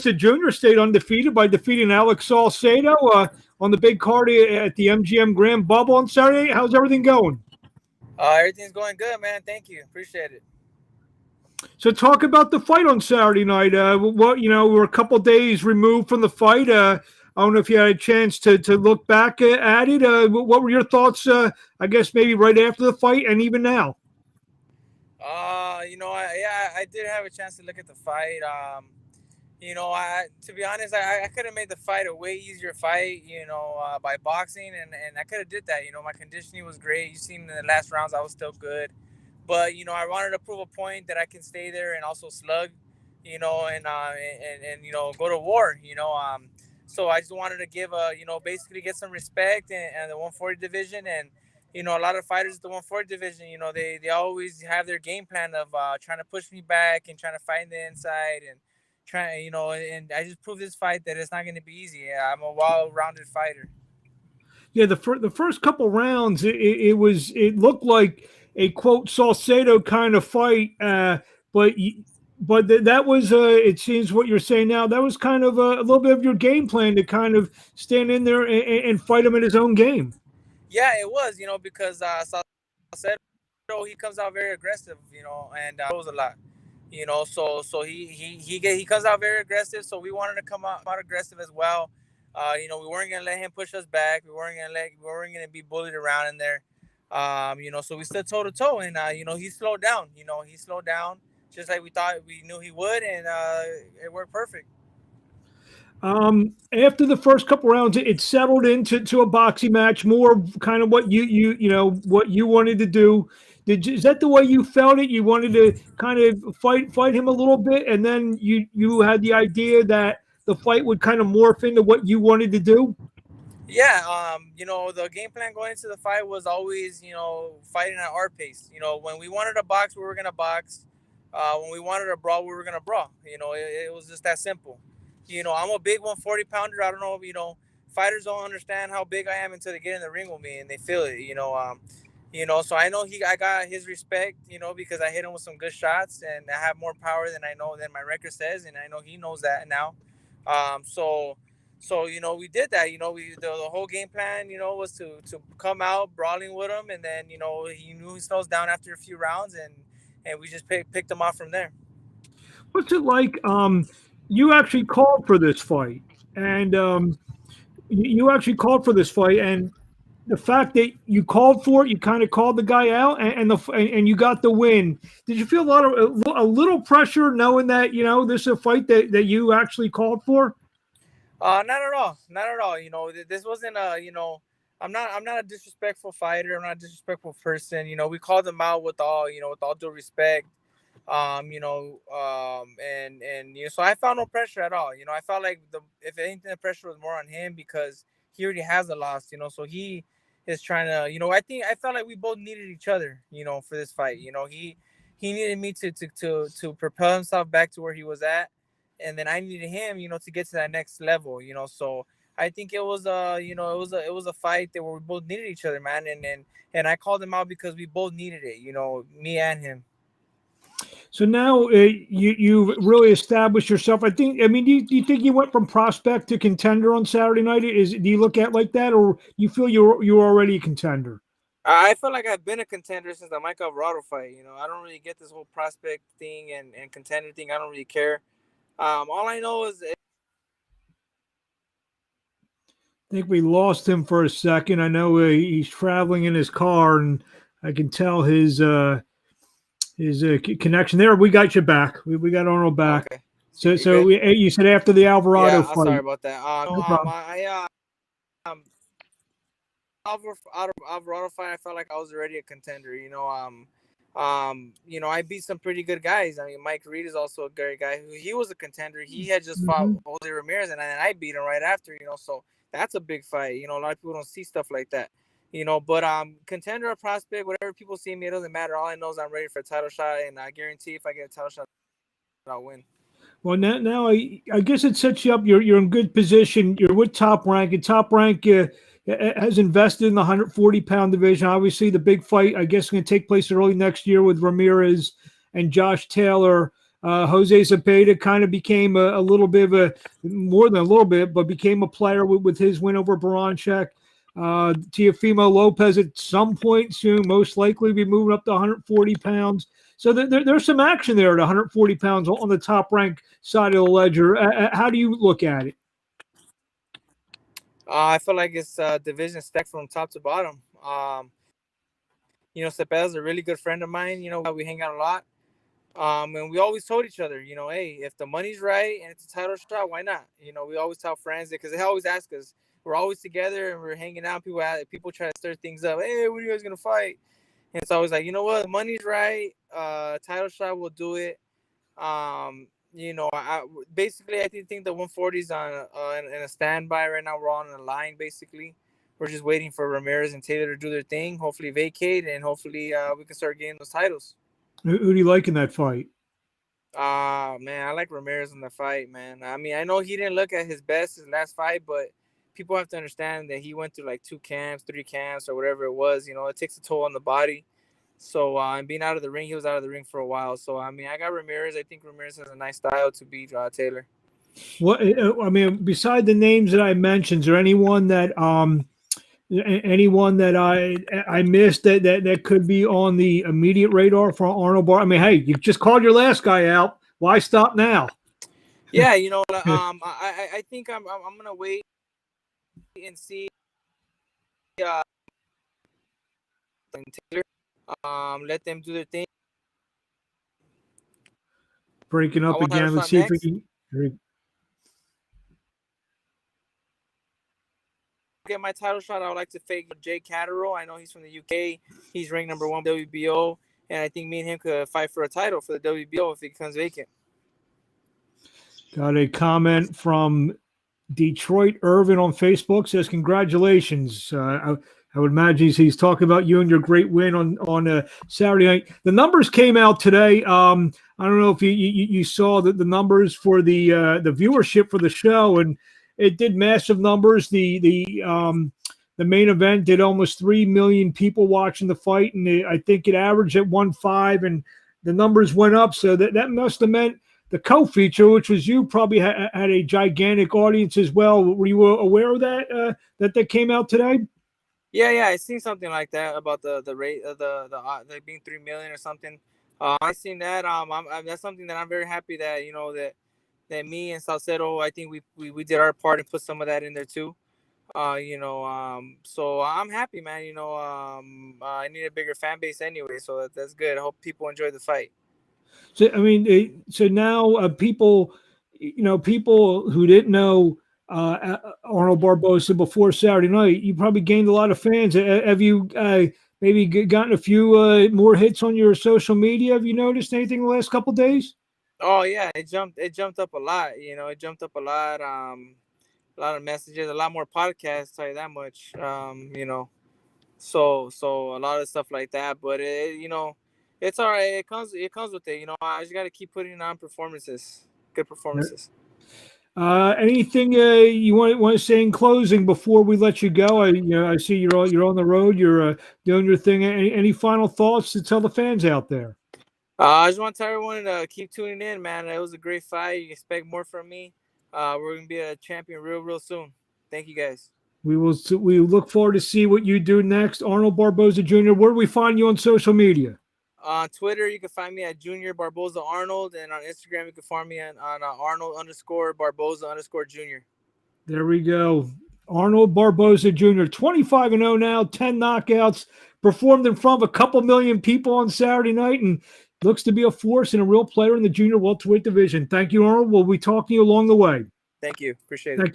Jr. stayed undefeated by defeating Alex Saucedo on the big card at the MGM Grand Bubble on Saturday. How's everything going? Everything's going good, man. Thank you. Appreciate it. So talk about the fight on Saturday night. We're a couple days removed from the fight. I don't know if you had a chance to look back at it. What were your thoughts, I guess, maybe right after the fight and even now? I did have a chance to look at the fight. To be honest, I could have made the fight a way easier fight, by boxing, and I could have did that. My conditioning was great. You seen in the last rounds, I was still good. But, I wanted to prove a point that I can stay there and also slug, and go to war, So I just wanted to give, basically get some respect in the 140 division. And, a lot of fighters at the 140 division, they always have their game plan of trying to push me back and trying to find the inside and trying, and I just proved this fight that it's not going to be easy. I'm a well-rounded fighter. Yeah, the first couple rounds, it looked like a quote Saucedo kind of fight, but that was it seems what you're saying now. That was kind of a little bit of your game plan to kind of stand in there and fight him in his own game. Yeah, it was, because Saucedo, he comes out very aggressive, and throws a lot, so he comes out very aggressive. So we wanted to come out aggressive as well. We weren't gonna let him push us back. We weren't gonna be bullied around in there. So we stood toe to toe, and he slowed down. He slowed down just like we knew he would, and it worked perfect. After the first couple rounds, it settled into a boxing match, more kind of what what you wanted to do. Is that the way you felt it? You wanted to kind of fight him a little bit, and then you had the idea that the fight would kind of morph into what you wanted to do? Yeah, the game plan going into the fight was always, fighting at our pace. When we wanted to box, we were going to box. When we wanted to brawl, we were going to brawl. It was just that simple. I'm a big 140 pounder. I don't know if, fighters don't understand how big I am until they get in the ring with me and they feel it, so I know I got his respect, because I hit him with some good shots and I have more power than my record says. And I know he knows that now. So we did that, the whole game plan, was to come out brawling with him. And then, he knew he slows down after a few rounds and we just picked him off from there. What's it like? You actually called for this fight, and you actually called for this fight, and the fact that you called for it, you kind of called the guy out, and you got the win. Did you feel a little pressure knowing that this is a fight that you actually called for? Not at all. Not at all. This wasn't I'm not a disrespectful fighter. I'm not a disrespectful person. We called them out with all due respect. So I felt no pressure at all. I felt like if anything, the pressure was more on him because he already has a loss, so he is trying to, I felt like we both needed each other, for this fight. He needed me to propel himself back to where he was at. And then I needed him, to get to that next level, so I think it was it was a fight that where we both needed each other, man. And I called him out because we both needed it, me and him. So now you really established yourself. Do you think you went from prospect to contender on Saturday night? Do you look at it like that, or you feel you're already a contender? I feel like I've been a contender since the Mike Alvarado fight. I don't really get this whole prospect thing and contender thing. I don't really care. All I know is I think we lost him for a second. I know he's traveling in his car, and I can tell his connection there. We got you back. We got Arnold back. Okay. So you said after the Alvarado fight. Sorry about that. Alvarado fight, I felt like I was already a contender. I beat some pretty good guys. Mike Reed is also a great guy. He was a contender. He had just fought Jose Ramirez, and then I beat him right after. So that's a big fight. A lot of people don't see stuff like that. But contender or prospect, whatever people see me, it doesn't matter. All I know is I'm ready for a title shot, and I guarantee if I get a title shot, I'll win. Well, now I guess it sets you up. You're in good position. You're with Top Rank, and Top Rank has invested in the 140-pound division. Obviously, the big fight, I guess, is going to take place early next year with Ramirez and Josh Taylor. Jose Zepeda kind of became a little bit of more than a little bit, but became a player with his win over Baranchek. Teofimo Lopez at some point soon, most likely be moving up to 140 pounds. So there's some action there at 140 pounds on the top rank side of the ledger. How do you look at it? I feel like it's division stacked from top to bottom. Cepeda's a really good friend of mine. We hang out a lot. And we always told each other, hey, if the money's right and it's a title shot, why not? We always tell friends because they always ask us. We're always together and we're hanging out. People try to stir things up. Hey, when are you guys gonna fight? And it's always like, you know what, the money's right. Title shot will do it. I think the 140's on in a standby right now. We're on the line basically. We're just waiting for Ramirez and Taylor to do their thing. Hopefully vacate and hopefully we can start getting those titles. Who do you like in that fight? Man, I like Ramirez in the fight, man. I mean, I know he didn't look at his best his last fight, but people have to understand that he went through like 2 camps, 3 camps, or whatever it was. It takes a toll on the body. So, and being out of the ring, he was out of the ring for a while. So, I mean, I got Ramirez. I think Ramirez has a nice style to beat Taylor. What I mean, beside the names that I mentioned, is there anyone that I missed that could be on the immediate radar for Arnold Bar? I mean, hey, you just called your last guy out. Why stop now? Yeah, I think I'm gonna wait and see Taylor. Let them do their thing. Breaking up again. Let's see if we can get my title shot. I would like to fake Jay Catterall. I know he's from the UK. He's ranked number 1 WBO, and I think me and him could fight for a title for the WBO if it becomes vacant. Got a comment from Detroit Irvin on Facebook. Says congratulations. I would imagine he's talking about you and your great win on Saturday night. The numbers came out today. I don't know if you saw the numbers for the viewership for the show, and it did massive numbers. The main event did almost 3 million people watching the fight, and I think it averaged at 1.5, and the numbers went up. So that must have meant the co-feature, which was you, probably had a gigantic audience as well. Were you aware of that that came out today? Yeah, I seen something like that about the rate of the being 3 million or something. I seen that. That's something that I'm very happy that that me and Saucedo, I think we did our part and put some of that in there too. So I'm happy, man. I need a bigger fan base anyway, so that's good. I hope people enjoy the fight. So I mean, so now people who didn't know Arnold Barboza before Saturday night, you probably gained a lot of fans. Have you maybe gotten a few more hits on your social media? Have you noticed anything the last couple of days? Oh yeah, it jumped up a lot. It jumped up a lot. A lot of messages, a lot more podcasts. Tell you that much. So a lot of stuff like that. But it's all right. It comes with it. I just got to keep putting on performances, good performances. Anything you want to say in closing before we let you go? I see you're on the road. You're doing your thing. Any final thoughts to tell the fans out there? I just want to tell everyone to keep tuning in, man. It was a great fight. You expect more from me. We're gonna be a champion real soon. Thank you, guys. We look forward to see what you do next. Arnold Barboza Jr., where do we find you on social media? On Twitter, you can find me at Junior Barboza Arnold, and on Instagram, you can find me on Arnold_Barboza_Jr. There we go. Arnold Barboza Jr., 25-0 now, 10 knockouts, performed in front of a couple million people on Saturday night, and looks to be a force and a real player in the junior welterweight division. Thank you, Arnold. We'll be talking to you along the way. Thank you. Appreciate it.